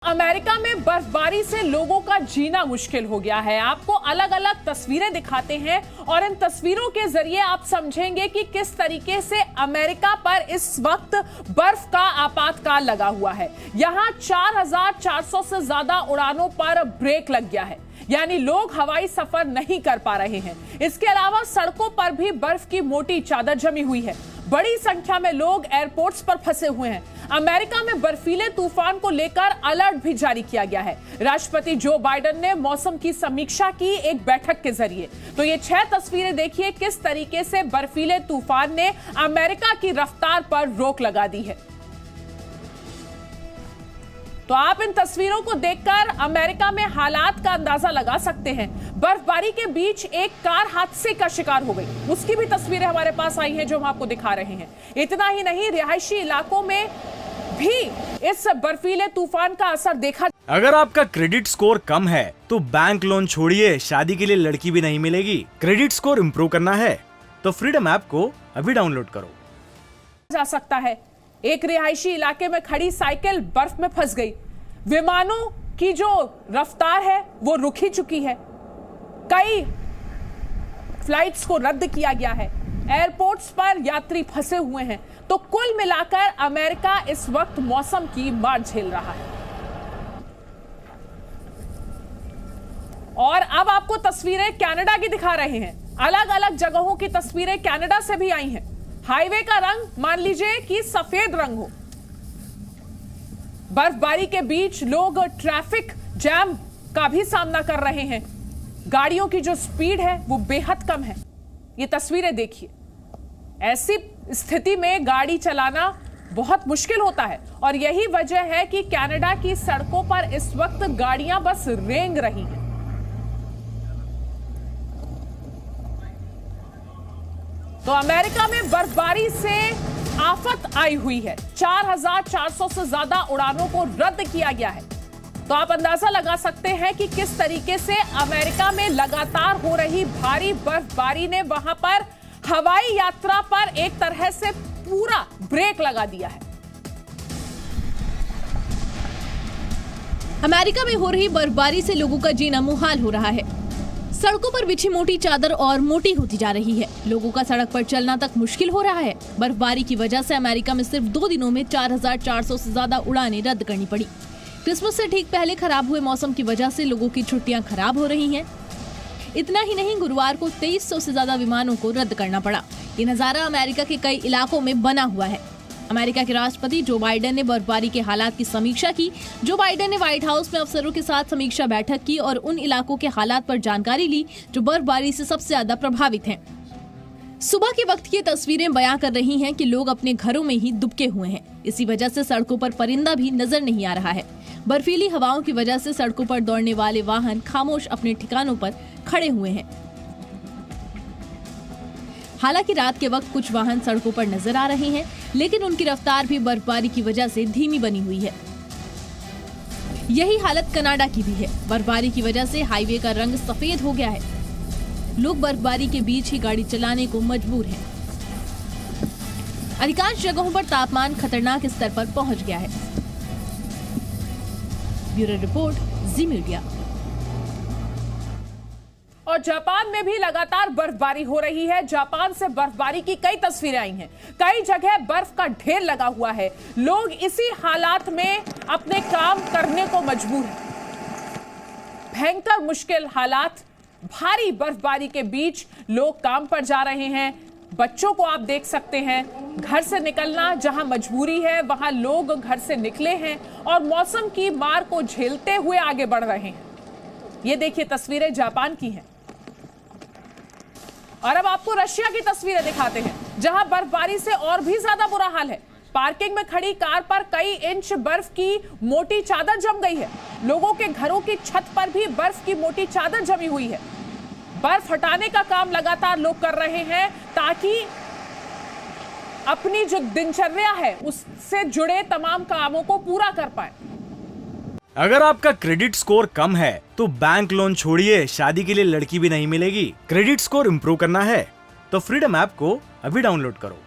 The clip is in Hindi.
अमेरिका में बर्फबारी से लोगों का जीना मुश्किल हो गया है। आपको अलग अलग तस्वीरें दिखाते हैं और इन तस्वीरों के जरिए आप समझेंगे कि किस तरीके से अमेरिका पर इस वक्त बर्फ का आपातकाल लगा हुआ है। यहां 4400 से ज्यादा उड़ानों पर ब्रेक लग गया है, यानी लोग हवाई सफर नहीं कर पा रहे हैं। इसके अलावा सड़कों पर भी बर्फ की मोटी चादर जमी हुई है। बड़ी संख्या में लोग एयरपोर्ट्स पर फंसे हुए हैं। अमेरिका में बर्फीले तूफान को लेकर अलर्ट भी जारी किया गया है। राष्ट्रपति जो बाइडेन ने मौसम की समीक्षा की एक बैठक के जरिए। तो ये 6 तस्वीरें देखिए किस तरीके से बर्फीले तूफान ने अमेरिका की रफ्तार पर रोक लगा दी है। तो आप इन तस्वीरों को देखकर अमेरिका में हालात का अंदाजा लगा सकते हैं। बर्फबारी के बीच एक कार हादसे का शिकार हो गई, उसकी भी तस्वीरें हमारे पास आई हैं जो हम आपको दिखा रहे हैं। इतना ही नहीं, रिहायशी इलाकों में भी इस बर्फीले तूफान का असर देखा। अगर आपका क्रेडिट स्कोर कम है तो बैंक लोन छोड़िए, शादी के लिए लड़की भी नहीं मिलेगी। क्रेडिट स्कोर इम्प्रूव करना है तो फ्रीडम ऐप को अभी डाउनलोड करो। जा सकता है एक रिहायशी इलाके में खड़ी साइकिल बर्फ में फंस गई। विमानों की जो रफ्तार है वो रुक ही चुकी है। कई फ्लाइट्स को रद्द किया गया है। एयरपोर्ट्स पर यात्री फंसे हुए हैं। तो कुल मिलाकर अमेरिका इस वक्त मौसम की मार झेल रहा है। और अब आपको तस्वीरें कनाडा की दिखा रहे हैं। अलग अलग जगहों की तस्वीरें कनाडा से भी आई हैं। हाईवे का रंग मान लीजिए कि सफेद रंग हो। बर्फबारी के बीच लोग ट्रैफिक जैम का भी सामना कर रहे हैं। गाड़ियों की जो स्पीड है वो बेहद कम है। ये तस्वीरें देखिए। ऐसी स्थिति में गाड़ी चलाना बहुत मुश्किल होता है और यही वजह है कि कनाडा की सड़कों पर इस वक्त गाड़ियां बस रेंग रही हैं। तो अमेरिका में बर्फबारी से आफत आई हुई है। 4400 से ज्यादा उड़ानों को रद्द किया गया है। तो आप अंदाजा लगा सकते हैं कि किस तरीके से अमेरिका में लगातार हो रही भारी बर्फबारी ने वहां पर हवाई यात्रा पर एक तरह से पूरा ब्रेक लगा दिया है। अमेरिका में हो रही बर्फबारी से लोगों का जीना मुहाल हो रहा है। सड़कों पर बिछी मोटी चादर और मोटी होती जा रही है। लोगों का सड़क पर चलना तक मुश्किल हो रहा है। बर्फबारी की वजह से अमेरिका में सिर्फ 2 दिनों में 4400 से ज्यादा उड़ानें रद्द करनी पड़ी। क्रिसमस से ठीक पहले खराब हुए मौसम की वजह से लोगों की छुट्टियां खराब हो रही हैं। इतना ही नहीं, गुरुवार को 2300 से ज्यादा विमानों को रद्द करना पड़ा। ये नजारा अमेरिका के कई इलाकों में बना हुआ है। अमेरिका के राष्ट्रपति जो बाइडेन ने बर्फबारी के हालात की समीक्षा की। जो बाइडेन ने व्हाइट हाउस में अफसरों के साथ समीक्षा बैठक की और उन इलाकों के हालात पर जानकारी ली जो बर्फबारी से सबसे ज्यादा प्रभावित हैं। सुबह के वक्त की तस्वीरें बयां कर रही हैं कि लोग अपने घरों में ही दुबके हुए हैं। इसी वजह से सड़कों पर परिंदा भी नजर नहीं आ रहा है। बर्फीली हवाओं की वजह से सड़कों पर दौड़ने वाले वाहन खामोश अपने ठिकानों पर खड़े हुए हैं। हालांकि रात के वक्त कुछ वाहन सड़कों पर नजर आ रहे हैं, लेकिन उनकी रफ्तार भी बर्फबारी की वजह से धीमी बनी हुई है। यही हालत कनाडा की भी है। बर्फबारी की वजह से हाईवे का रंग सफेद हो गया है। लोग बर्फबारी के बीच ही गाड़ी चलाने को मजबूर हैं। अधिकांश जगहों पर तापमान खतरनाक स्तर पर पहुंच गया है। ब्यूरो रिपोर्ट, जी मीडिया। और जापान में भी लगातार बर्फबारी हो रही है। जापान से बर्फबारी की कई तस्वीरें आई हैं। कई जगह बर्फ का ढेर लगा हुआ है। लोग इसी हालात में अपने काम करने को मजबूर हैं। भयंकर मुश्किल हालात, भारी बर्फबारी के बीच लोग काम पर जा रहे हैं। बच्चों को आप देख सकते हैं, घर से निकलना जहां मजबूरी है वहां लोग घर से निकले हैं और मौसम की मार को झेलते हुए आगे बढ़ रहे हैं। ये देखिए तस्वीरें जापान की हैं। और अब आपको रशिया की तस्वीरें दिखाते हैं जहां बर्फबारी से और भी ज्यादा बुरा हाल है। पार्किंग में खड़ी कार पर कई इंच बर्फ की मोटी चादर जम गई है। लोगों के घरों की छत पर भी बर्फ की मोटी चादर जमी हुई है। बर्फ हटाने का काम लगातार लोग कर रहे हैं ताकि अपनी जो दिनचर्या है उससे जुड़े तमाम कामों को पूरा कर पाए। अगर आपका क्रेडिट स्कोर कम है तो बैंक लोन छोड़िए, शादी के लिए लड़की भी नहीं मिलेगी। क्रेडिट स्कोर इम्प्रूव करना है तो फ्रीडम ऐप को अभी डाउनलोड करो।